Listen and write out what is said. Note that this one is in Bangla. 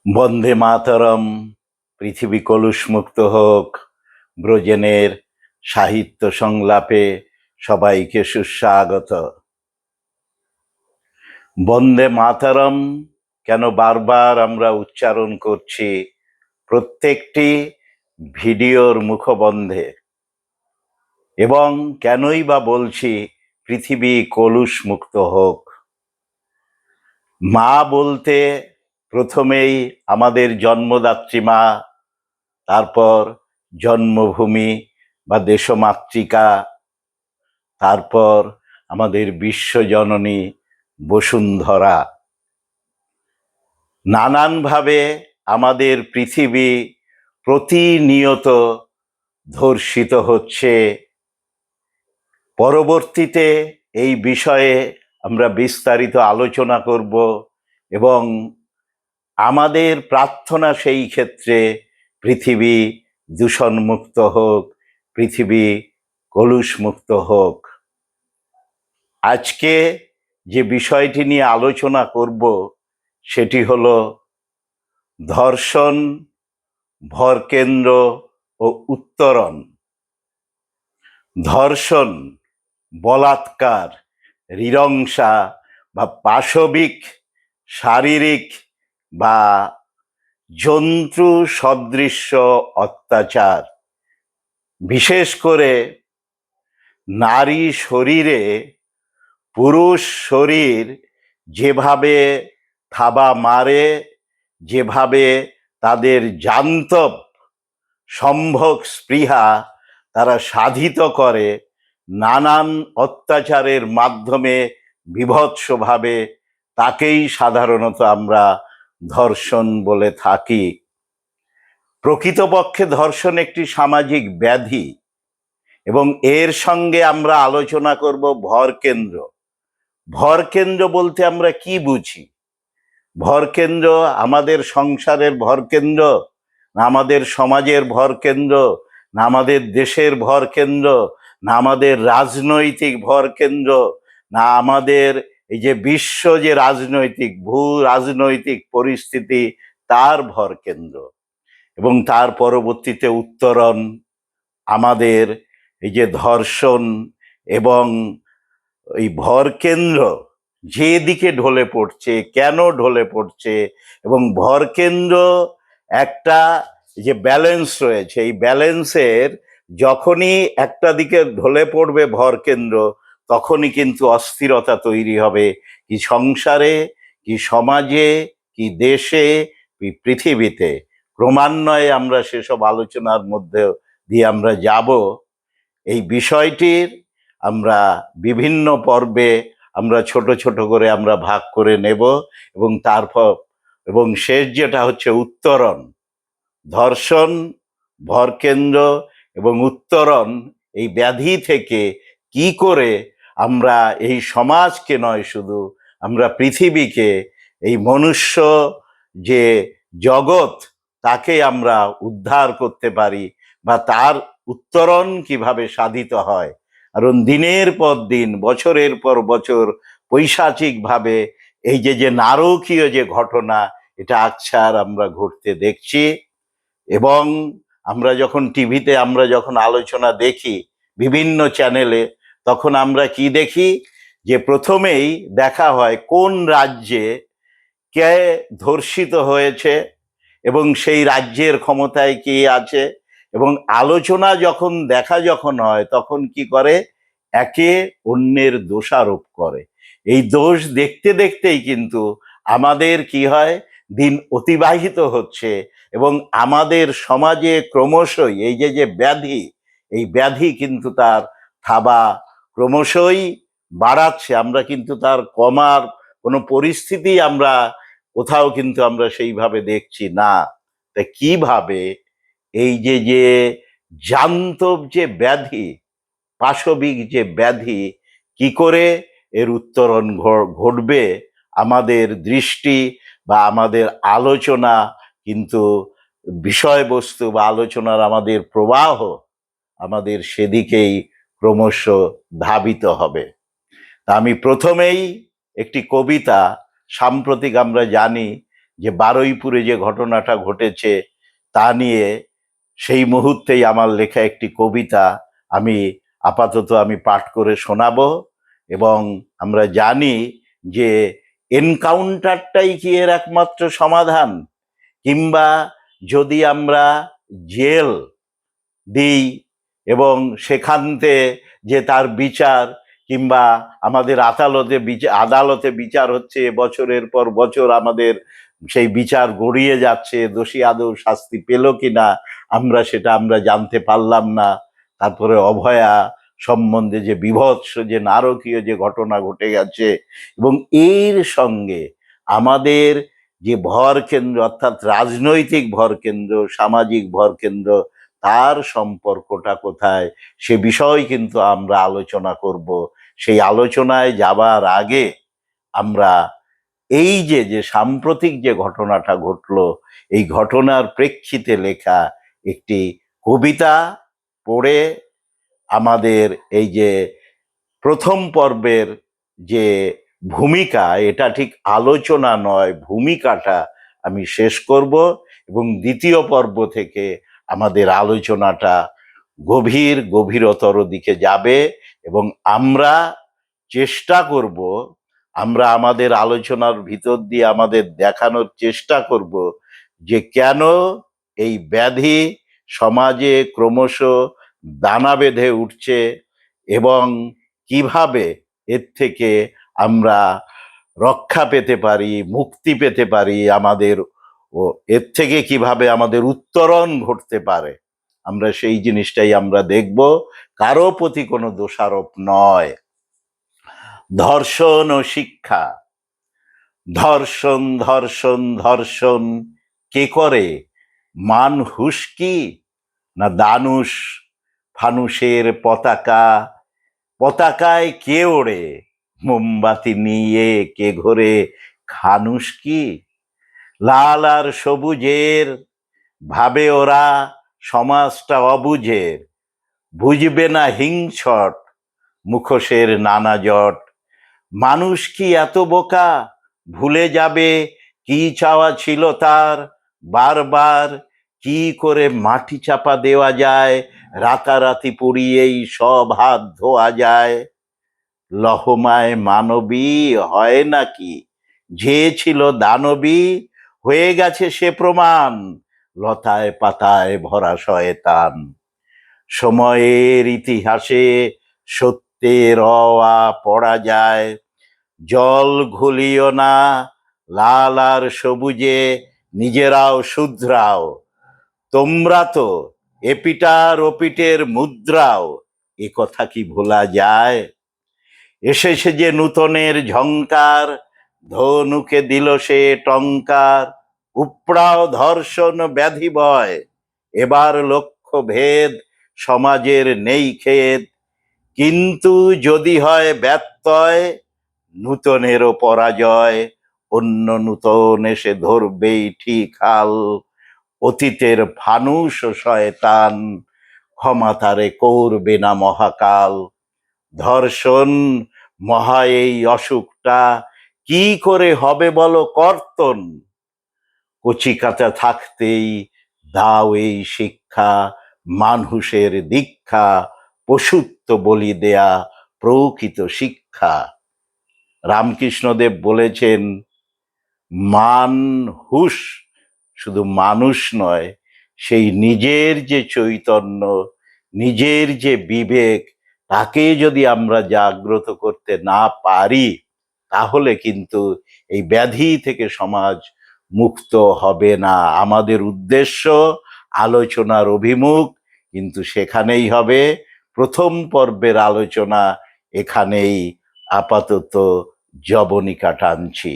বন্দে মাতরম। পৃথিবী কলুষমুক্ত হোক। ব্রজেনের সাহিত্য সংলাপে সবাইকে সুস্বাগত। বন্দে মাতরম কেন বারবার আমরা উচ্চারণ করছি প্রত্যেকটি ভিডিওর মুখবন্ধে, এবং কেনই বা বলছি পৃথিবী কলুষমুক্ত হোক? মা বলতে প্রথমেই আমাদের জন্মদাত্রী মা, তারপর জন্মভূমি বা দেশমাতৃকা, তারপর আমাদের বিশ্বজননী বসুন্ধরা। নানানভাবে আমাদের পৃথিবী প্রতিনিয়ত ধর্ষিত হচ্ছে। পরবর্তীতে এই বিষয়ে আমরা বিস্তারিত আলোচনা করব, এবং আমাদের প্রার্থনা সেই ক্ষেত্রে পৃথিবী দূষণমুক্ত হোক, পৃথিবী কলুষমুক্ত হোক। আজকে যে বিষয়টি নিয়ে আলোচনা করব সেটি হলো ধর্ষণ, ভরকেন্দ্র ও উত্তরণ। ধর্ষণ, বলাৎকার, নৃশংসা বা পাশবিক শারীরিক বা জন্তু সদৃশ্য অত্যাচার, বিশেষ করে নারী শরীরে পুরুষ শরীর যেভাবে থাবা মারে, যেভাবে তাদের জান্তব সম্ভোগ স্পৃহা তারা সাধিত করে নানান অত্যাচারের মাধ্যমে বীভৎসভাবে, তাকেই সাধারণত আমরা ধর্ষণ বলে থাকি। প্রকৃতপক্ষে ধর্ষণ একটি সামাজিক ব্যাধি, এবং এর সঙ্গে আমরা আলোচনা করব ভরকেন্দ্র। ভরকেন্দ্র বলতে আমরা কি বুঝি? ভরকেন্দ্র আমাদের সংসারের ভরকেন্দ্র, না আমাদের সমাজের ভরকেন্দ্র, না আমাদের দেশের ভরকেন্দ্র, না আমাদের রাজনৈতিক ভরকেন্দ্র, না আমাদের এই যে বিশ্ব যে রাজনৈতিক ভূ রাজনৈতিক পরিস্থিতি তার ভরকেন্দ্র? এবং তার পরবর্তীতে উত্তরণ, আমাদের এই যে ধর্ষণ এবং এই ভরকেন্দ্র যেদিকে ঢলে পড়ছে, কেন ঢলে পড়ছে, এবং ভরকেন্দ্র একটা যে ব্যালেন্স রয়েছে, এই ব্যালেন্সের যখনই একটা দিকে ঢলে পড়বে ভরকেন্দ্র, তখনই কিন্তু অস্থিরতা তৈরি হবে, কি সংসারে, কি সমাজে, কি দেশে, কি পৃথিবীতে। ক্রমান্বয়ে আমরা সেসব আলোচনার মধ্যে দিয়ে আমরা যাব। এই বিষয়টির আমরা বিভিন্ন পর্বে আমরা ছোট ছোট করে আমরা ভাগ করে নেব, এবং তারপর এবং শেষ যেটা হচ্ছে উত্তরণ। ধর্ষণ, ভরকেন্দ্র এবং উত্তরণ, এই ব্যাধি থেকে কি করে আমরা এই সমাজকে নয়, শুধু আমরা পৃথিবীকে, এই মনুষ্য যে জগৎ, তাকে আমরা উদ্ধার করতে পারি, বা তার উত্তরণ কিভাবে সাধিত হয়। কারণ দিনের পর দিন, বছরের পর বছর পৈশাচিকভাবে এই যে নারকীয় যে ঘটনা, এটা আকছার আমরা ঘটতে দেখছি। এবং আমরা যখন টিভিতে আমরা যখন আলোচনা দেখি বিভিন্ন চ্যানেলে, তখন আমরা কি দেখি? যে প্রথমেই দেখা হয় কোন রাজ্যে কে ধর্ষিত হয়েছে এবং সেই রাজ্যের ক্ষমতায় কে আছে, এবং আলোচনা যখন যখন হয়, তখন কি করে? একে অন্যের দোষারোপ করে। এই দোষ দেখতে দেখতেই কিন্তু আমাদের কি হয়, দিন অতিবাহিত হচ্ছে, এবং আমাদের সমাজে ক্রমশই এই যে ব্যাধি, এই ব্যাধি কিন্তু তার থাবা ক্রমশই বাড়াচ্ছে। আমরা কিন্তু তার কমার কোনো পরিস্থিতি আমরা কোথাও কিন্তু আমরা সেইভাবে দেখছি না। তা কিভাবে এই যে জান্তব যে ব্যাধি, পাশবিক যে ব্যাধি, কি করে এর উত্তরণ ঘটবে? আমাদের দৃষ্টি বা আমাদের আলোচনা কিন্তু বিষয়বস্তু বা আলোচনার আমাদের প্রবাহ আমাদের সেদিকেই ক্রমশ ধাবিত হবে। তা আমি প্রথমেই একটি কবিতা, সাম্প্রতিক আমরা জানি যে বারুইপুরে যে ঘটনাটা ঘটেছে তা নিয়ে সেই মুহূর্তেই আমার লেখা একটি কবিতা আমি আপাতত পাঠ করে শোনাবো। এবং আমরা জানি যে এনকাউন্টারটাই কি এর একমাত্র সমাধান, কিংবা যদি আমরা জেল দিই এবং সেখানতে যে তার বিচার, কিংবা আমাদের আদালতে বিচার হচ্ছে বছরের পর বছর, আমাদের সেই বিচার গড়িয়ে যাচ্ছে, দোষী আদৌ শাস্তি পেল কিনা আমরা জানতে পারলাম না। তারপরে অভয়া সম্বন্ধে যে বীভৎস যে নারকীয় যে ঘটনা ঘটে গেছে, এবং এর সঙ্গে আমাদের যে ভরকেন্দ্র, অর্থাৎ রাজনৈতিক ভরকেন্দ্র, সামাজিক ভরকেন্দ্র, তার সম্পর্কটা কোথায়, সে বিষয় কিন্তু আমরা আলোচনা করব। সেই আলোচনায় যাবার আগে আমরা এই যে যে সাম্প্রতিক যে ঘটনাটা ঘটলো, এই ঘটনার প্রেক্ষিতে লেখা একটি কবিতা পড়ে আমাদের এই যে প্রথম পর্বের যে ভূমিকা, এটা ঠিক আলোচনা নয়, ভূমিকাটা আমি শেষ করব, এবং দ্বিতীয় পর্ব থেকে আমাদের আলোচনাটা গভীরতর দিকে যাবে। এবং আমরা চেষ্টা করব, আমরা আমাদের আলোচনার ভিতর দিয়ে আমাদের দেখানোর চেষ্টা করব যে কেন এই ব্যাধি সমাজে ক্রমশ দানা বেঁধে উঠছে, এবং কিভাবে এর থেকে আমরা রক্ষা পেতে পারি, মুক্তি পেতে পারি, ও এর থেকে কিভাবে আমাদের উত্তরণ ঘটতে পারে, আমরা সেই জিনিসটাই আমরা দেখব। কারো প্রতি কোনো দোষারোপ নয়। ধর্ষণ ও শিক্ষা। ধর্ষণ ধর্ষণ ধর্ষণ কে করে? মানহুস কি না দানুষ? ফানুষের পতাকা, পতাকায় কে ওড়ে? মোমবাতি নিয়ে কে ঘোরে? খানুষ কি? লাল আর সবুজের ভাবে ওরা সমাজটা অবুঝের, বুঝবে না হিংসট মুখোশের নানা জট। মানুষ কি এত বোকা ভুলে যাবে কি চাওয়া ছিল তার? বারবার কি করে মাটি চাপা দেওয়া যায়, রাতারাতি পুড়িয়েই সব হাত ধোয়া যায়। লহমায় মানবী হয় নাকি? যে ছিল দানবী হয়ে গেছে সে প্রমাণ, লতায় পাতায় ভরা শয়তান। সময়ের ইতিহাসে সত্যের অয়া পড়া যায়, জল ঘুলিও না লাল আর সবুজে, নিজেরাও শুধরাও। তোমরা তো এপিটার ওপিটের মুদ্রাও, এ কথা কি ভোলা যায়? এসেছে যে নূতনের ঝংকার, ধনুকে দিল সে টঙ্কার। উপড়াও ধর্ষণ ব্যাধি বয়, এবার লক্ষ্য ভেদ সমাজের নেই খেদ। কিন্তু যদি হয় ব্যত্যয়, নূতনেরও পরাজয়। অন্য নূতন এসে ধরবেই ঠিক হাল, অতীতের ফানুষ ও শয়তান, ক্ষমা তারে করবে না মহাকাল। ধর্ষণ মহা এই অসুখটা কি করে হবে বলো কর্তন? কচিকাঁচা থাকতেই দাও এই শিক্ষা, মানুষের দীক্ষা, পশুত্ব বলি দেয়া প্রকৃত শিক্ষা। রামকৃষ্ণদেব বলেছেন, মানহুস শুধু মানুষ নয়, সেই নিজের যে চৈতন্য, নিজের যে বিবেক, তাকে যদি আমরা জাগ্রত করতে না পারি, তাহলে কিন্তু এই ব্যাধি থেকে সমাজ মুক্ত হবে না। আমাদের উদ্দেশ্য, আলোচনার অভিমুখ কিন্তু সেখানেই হবে। প্রথম পর্বের আলোচনা এখানেই আপাতত জবনিকা টানছি।